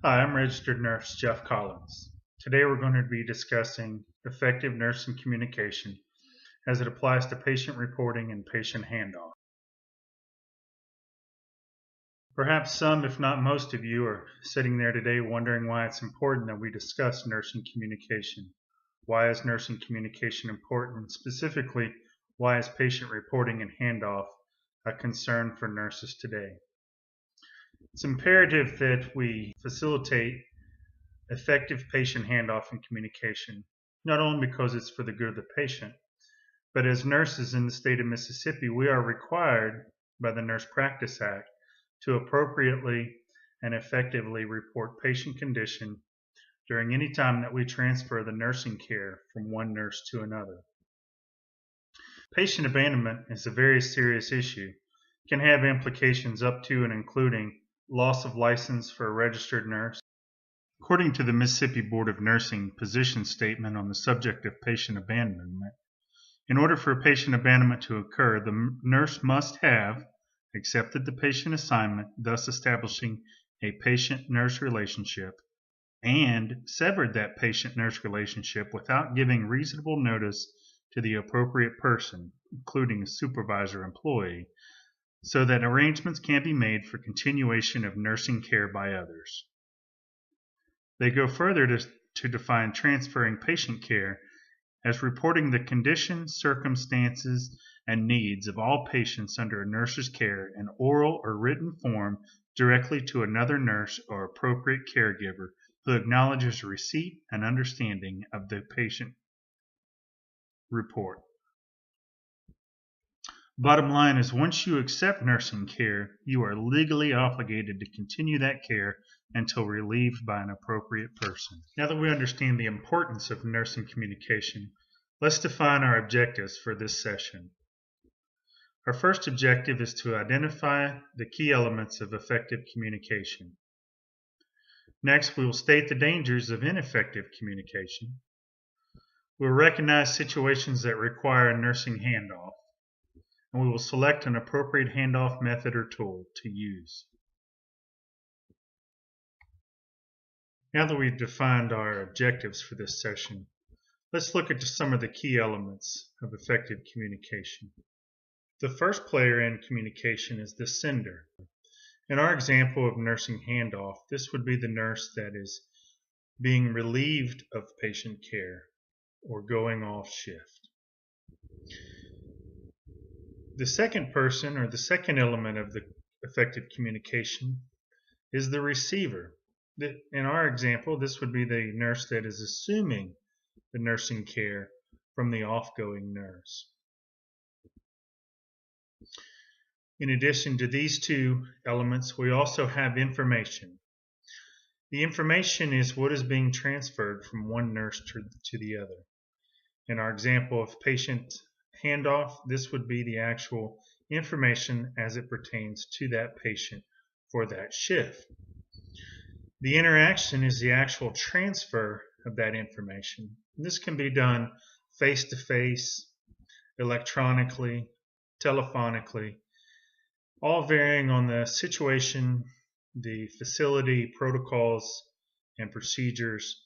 Hi, I'm registered nurse Jeff Collins. Today we're going to be discussing effective nursing communication as it applies to patient reporting and patient handoff. Perhaps some, if not most of you, are sitting there today wondering why it's important that we discuss nursing communication. Why is nursing communication important? Specifically, why is patient reporting and handoff a concern for nurses today? It's imperative that we facilitate effective patient handoff and communication, not only because it's for the good of the patient, but as nurses in the state of Mississippi, we are required by the Nurse Practice Act to appropriately and effectively report patient condition during any time that we transfer the nursing care from one nurse to another. Patient abandonment is a very serious issue. It can have implications up to and including loss of license for a registered nurse. According to the Mississippi Board of Nursing position statement on the subject of patient abandonment, in order for a patient abandonment to occur, the nurse must have accepted the patient assignment, thus establishing a patient-nurse relationship, and severed that patient-nurse relationship without giving reasonable notice to the appropriate person, including a supervisor employee, so that arrangements can be made for continuation of nursing care by others. They go further to define transferring patient care as reporting the conditions, circumstances, and needs of all patients under a nurse's care in oral or written form directly to another nurse or appropriate caregiver who acknowledges receipt and understanding of the patient report. Bottom line is, once you accept nursing care, you are legally obligated to continue that care until relieved by an appropriate person. Now that we understand the importance of nursing communication, let's define our objectives for this session. Our first objective is to identify the key elements of effective communication. Next, we will state the dangers of ineffective communication. We'll recognize situations that require a nursing handoff, and we will select an appropriate handoff method or tool to use. Now that we've defined our objectives for this session, let's look at some of the key elements of effective communication. The first player in communication is the sender. In our example of nursing handoff, this would be the nurse that is being relieved of patient care or going off shift. The second person, or the second element of the effective communication, is the receiver. In our example, this would be the nurse that is assuming the nursing care from the off-going nurse. In addition to these two elements, we also have information. The information is what is being transferred from one nurse to the other. In our example of patient handoff, this would be the actual information as it pertains to that patient for that shift. The interaction is the actual transfer of that information. This can be done face-to-face, electronically, telephonically, all varying on the situation, the facility, protocols, and procedures.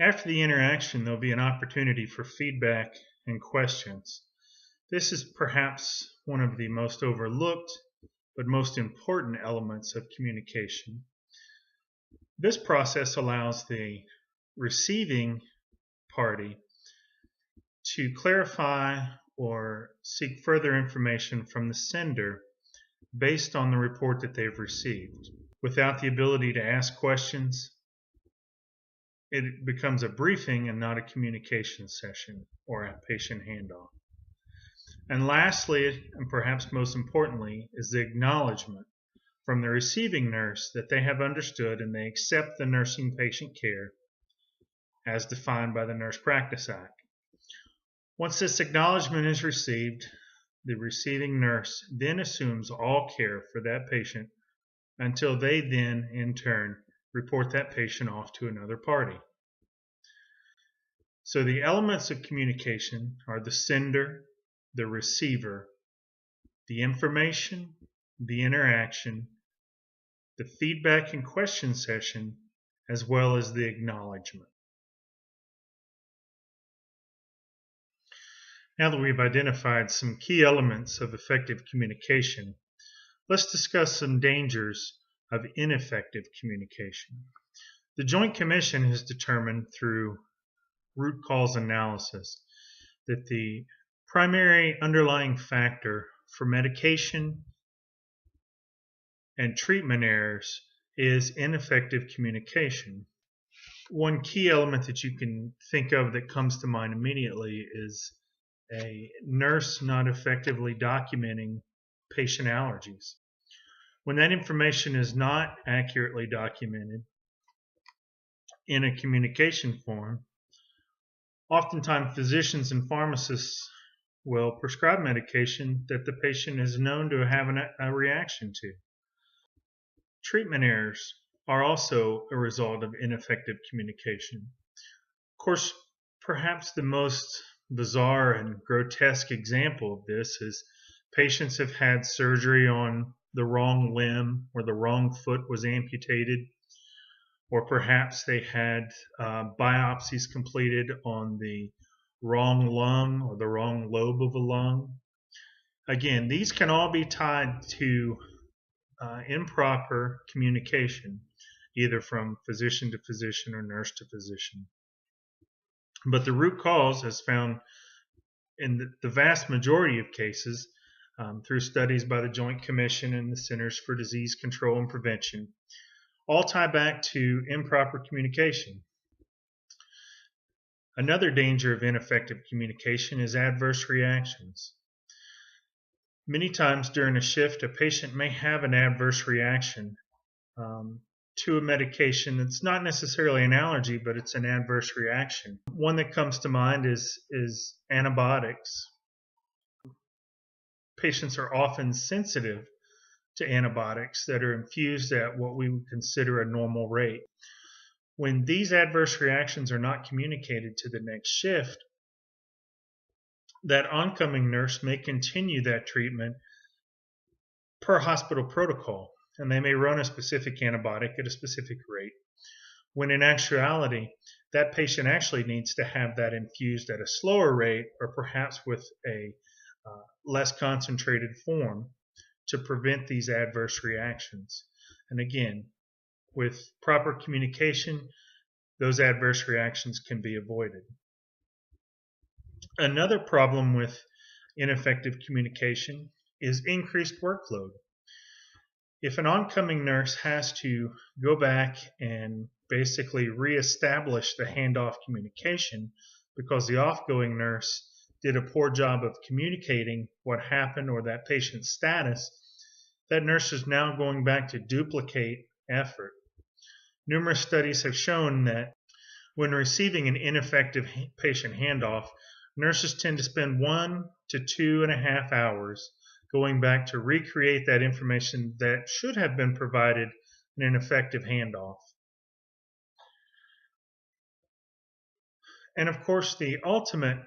After the interaction, there'll be an opportunity for feedback and questions. This is perhaps one of the most overlooked but most important elements of communication. This process allows the receiving party to clarify or seek further information from the sender based on the report that they've received. Without the ability to ask questions, it becomes a briefing and not a communication session or a patient handoff. And lastly, and perhaps most importantly, is the acknowledgement from the receiving nurse that they have understood and they accept the nursing patient care as defined by the Nurse Practice Act. Once this acknowledgement is received, the receiving nurse then assumes all care for that patient until they then, in turn, report that patient off to another party. So the elements of communication are the sender, the receiver, the information, the interaction, the feedback and question session, as well as the acknowledgement. Now that we've identified some key elements of effective communication, let's discuss some dangers of ineffective communication. The Joint Commission has determined through root cause analysis that the primary underlying factor for medication and treatment errors is ineffective communication. One key element that you can think of that comes to mind immediately is a nurse not effectively documenting patient allergies. When that information is not accurately documented in a communication form, oftentimes physicians and pharmacists will prescribe medication that the patient is known to have a reaction to. Treatment errors are also a result of ineffective communication. Of course, perhaps the most bizarre and grotesque example of this is patients have had surgery on the wrong limb or the wrong foot was amputated, or perhaps they had biopsies completed on the wrong lung or the wrong lobe of a lung. Again, these can all be tied to improper communication, either from physician to physician or nurse to physician. But the root cause, as found in the vast majority of cases through studies by the Joint Commission and the Centers for Disease Control and Prevention, all tie back to improper communication. Another danger of ineffective communication is adverse reactions. Many times during a shift, a patient may have an adverse reaction to a medication that's not necessarily an allergy, but it's an adverse reaction. One that comes to mind is antibiotics. Patients are often sensitive to antibiotics that are infused at what we would consider a normal rate. When these adverse reactions are not communicated to the next shift, that oncoming nurse may continue that treatment per hospital protocol, and they may run a specific antibiotic at a specific rate, when in actuality, that patient actually needs to have that infused at a slower rate or perhaps with a less concentrated form to prevent these adverse reactions. And again, with proper communication, those adverse reactions can be avoided. Another problem with ineffective communication is increased workload. If an oncoming nurse has to go back and basically reestablish the handoff communication because the offgoing nurse did a poor job of communicating what happened or that patient's status, that nurse is now going back to duplicate effort. Numerous studies have shown that when receiving an ineffective patient handoff, nurses tend to spend 1 to 2.5 hours going back to recreate that information that should have been provided in an effective handoff. And of course, the ultimate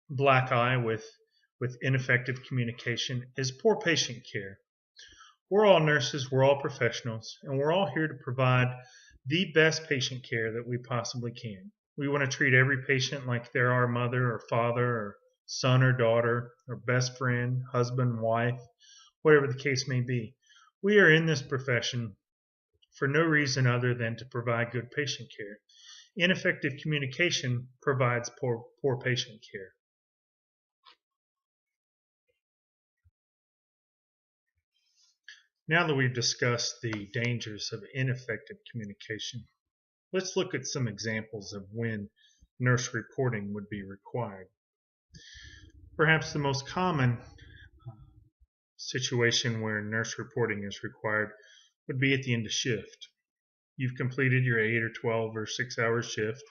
black eye with ineffective communication is poor patient care. We're all nurses, we're all professionals, and we're all here to provide the best patient care that we possibly can. We want to treat every patient like they're our mother or father or son or daughter or best friend, husband, wife, whatever the case may be. We are in this profession for no reason other than to provide good patient care. Ineffective communication provides poor patient care. Now that we've discussed the dangers of ineffective communication, let's look at some examples of when nurse reporting would be required. Perhaps the most common situation where nurse reporting is required would be at the end of shift. You've completed your 8 or 12 or 6-hour shift,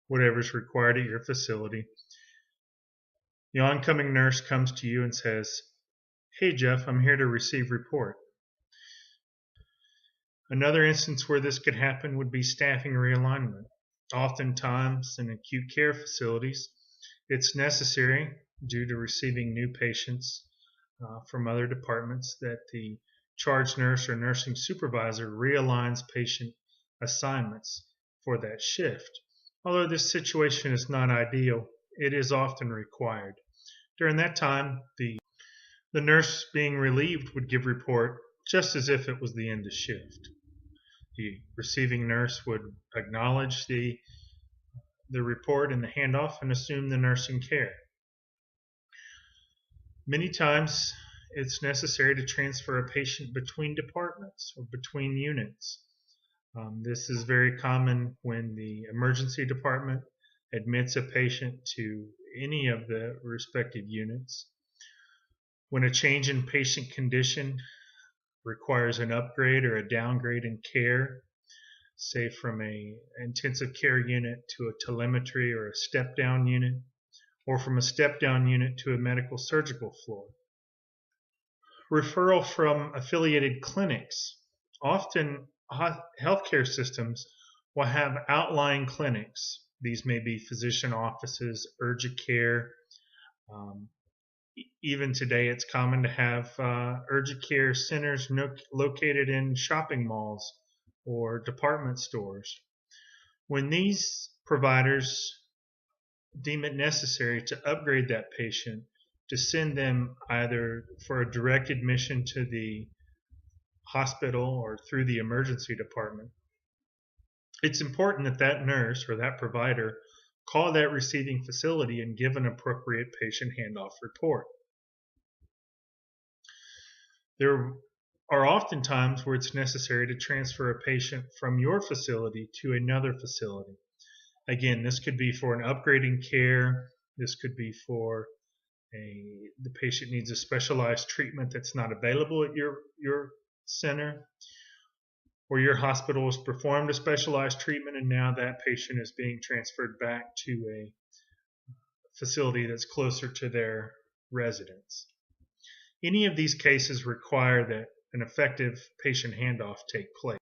whatever is required at your facility. The oncoming nurse comes to you and says, "Hey Jeff, I'm here to receive report." Another instance where this could happen would be staffing realignment. Oftentimes in acute care facilities, it's necessary due to receiving new patients from other departments that the charge nurse or nursing supervisor realigns patient assignments for that shift. Although this situation is not ideal, it is often required. During that time, the nurse being relieved would give report just as if it was the end of shift. The receiving nurse would acknowledge the report and the handoff and assume the nursing care. Many times it's necessary to transfer a patient between departments or between units. This is very common when the emergency department admits a patient to any of the respective units. When a change in patient condition requires an upgrade or a downgrade in care, say from an intensive care unit to a telemetry or a step-down unit, or from a step-down unit to a medical surgical floor. Referral from affiliated clinics. Often healthcare systems will have outlying clinics. These may be physician offices, urgent care. Even today it's common to have urgent care centers located in shopping malls or department stores. When these providers deem it necessary to upgrade that patient, to send them either for a direct admission to the hospital or through the emergency department, it's important that that nurse or that provider call that receiving facility and give an appropriate patient handoff report. There are often times where it's necessary to transfer a patient from your facility to another facility. Again, this could be for an upgrading care. This could be for the patient needs a specialized treatment that's not available at your center, or your hospital has performed a specialized treatment and now that patient is being transferred back to a facility that's closer to their residence. Any of these cases require that an effective patient handoff take place.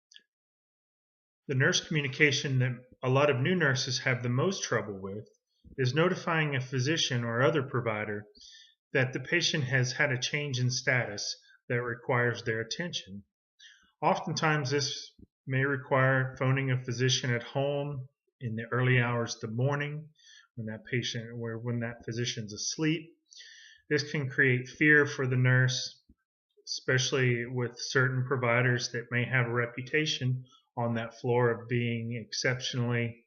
The nurse communication that a lot of new nurses have the most trouble with is notifying a physician or other provider that the patient has had a change in status that requires their attention. Oftentimes this may require phoning a physician at home in the early hours of the morning when that physician's asleep. This can create fear for the nurse, especially with certain providers that may have a reputation on that floor of being exceptionally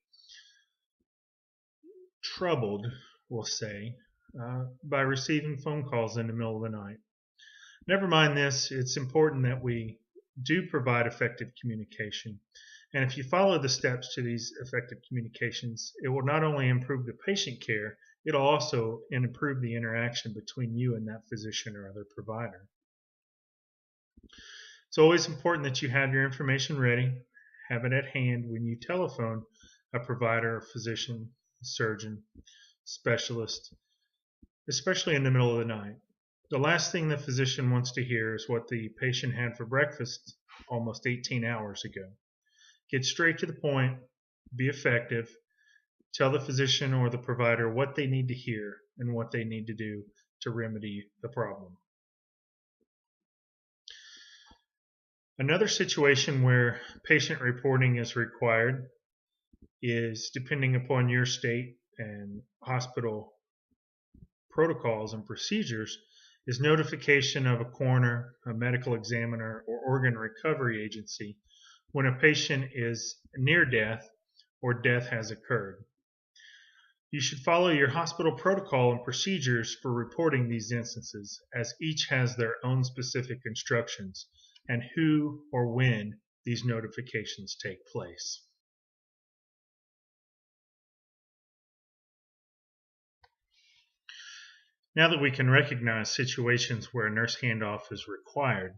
troubled, we'll say, by receiving phone calls in the middle of the night. Never mind this, it's important that we do provide effective communication. And if you follow the steps to these effective communications, it will not only improve the patient care, it'll also improve the interaction between you and that physician or other provider. It's always important that you have your information ready, have it at hand when you telephone a provider, a physician, a surgeon, specialist, especially in the middle of the night. The last thing the physician wants to hear is what the patient had for breakfast almost 18 hours ago. Get straight to the point, be effective, tell the physician or the provider what they need to hear and what they need to do to remedy the problem. Another situation where patient reporting is required is, depending upon your state and hospital protocols and procedures, is notification of a coroner, a medical examiner, or organ recovery agency when a patient is near death or death has occurred. You should follow your hospital protocol and procedures for reporting these instances, as each has their own specific instructions and who or when these notifications take place. Now that we can recognize situations where a nurse handoff is required,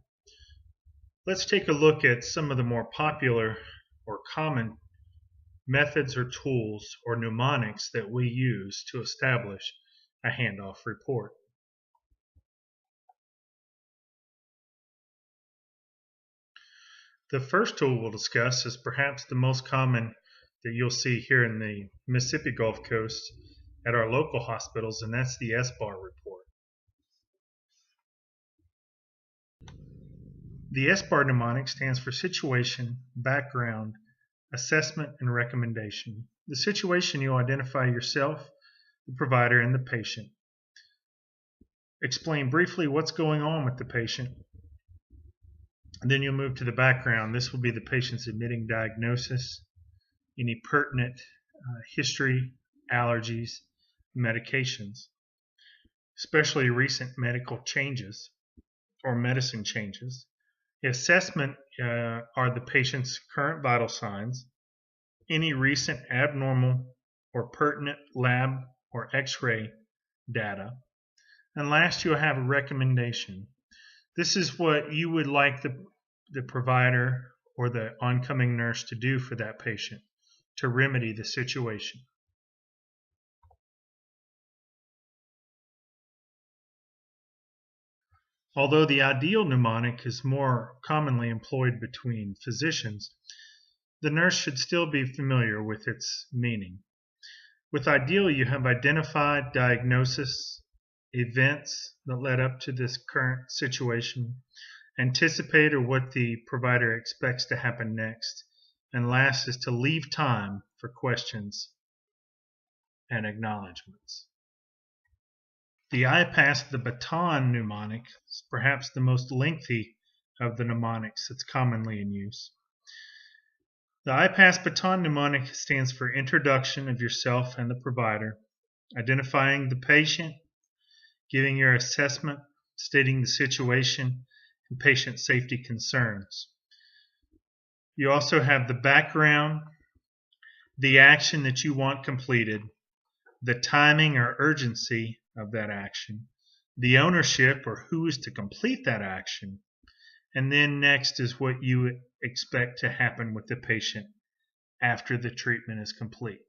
let's take a look at some of the more popular or common methods or tools or mnemonics that we use to establish a handoff report. The first tool we'll discuss is perhaps the most common that you'll see here in the Mississippi Gulf Coast at our local hospitals, and that's the SBAR report. The S-bar mnemonic stands for situation, background, assessment, and recommendation. The situation, you'll identify yourself, the provider, and the patient. Explain briefly what's going on with the patient. And then you'll move to the background. This will be the patient's admitting diagnosis, any pertinent history, allergies, medications, especially recent medical changes or medicine changes. The assessment are the patient's current vital signs, any recent abnormal or pertinent lab or x-ray data. And last, you'll have a recommendation. This is what you would like the provider or the oncoming nurse to do for that patient to remedy the situation. Although the ideal mnemonic is more commonly employed between physicians, the nurse should still be familiar with its meaning. With ideal, you have identified diagnosis, events that led up to this current situation, anticipate or what the provider expects to happen next, and last is to leave time for questions and acknowledgments. The I pass the baton mnemonic is perhaps the most lengthy of the mnemonics that's commonly in use. The I pass baton mnemonic stands for introduction of yourself and the provider, identifying the patient, giving your assessment, stating the situation, and patient safety concerns. You also have the background, the action that you want completed, the timing or urgency of that action, the ownership or who is to complete that action, and then next is what you expect to happen with the patient after the treatment is complete.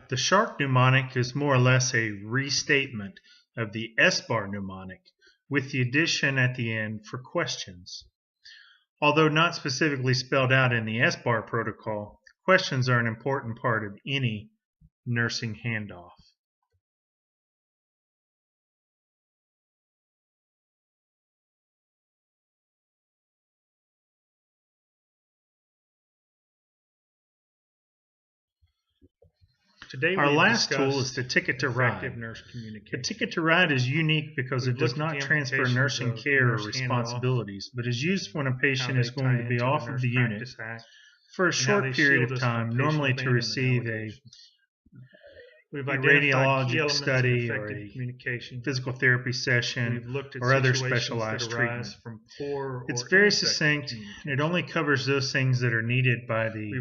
The shark mnemonic is more or less a restatement of the S-bar mnemonic, with the addition at the end for questions. Although not specifically spelled out in the S-bar protocol, questions are an important part of any nursing handoff. Today, our last tool is the ticket to ride. The ticket to ride is unique because it does not transfer nursing care or responsibilities, but is used when a patient is going to be off of the unit for a short period of time, normally to receive a radiologic study or a physical therapy session or other specialized treatment. It's very succinct, and it only covers those things that are needed by the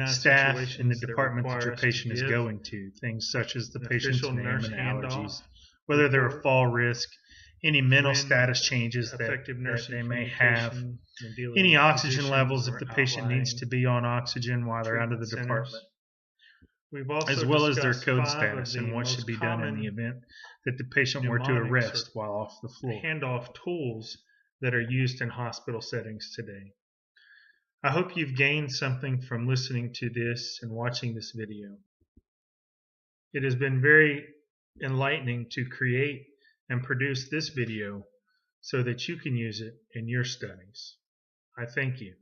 staff in the department that your patient is going to, things such as the patient's name and allergies, whether they're a fall risk, any mental status changes that they may have, any oxygen levels if the patient needs to be on oxygen while they're out of the department, as well as their code status and what should be done in the event that the patient were to arrest while off the floor. Handoff tools that are used in hospital settings today. I hope you've gained something from listening to this and watching this video. It has been very enlightening to create and produce this video so that you can use it in your studies. I thank you.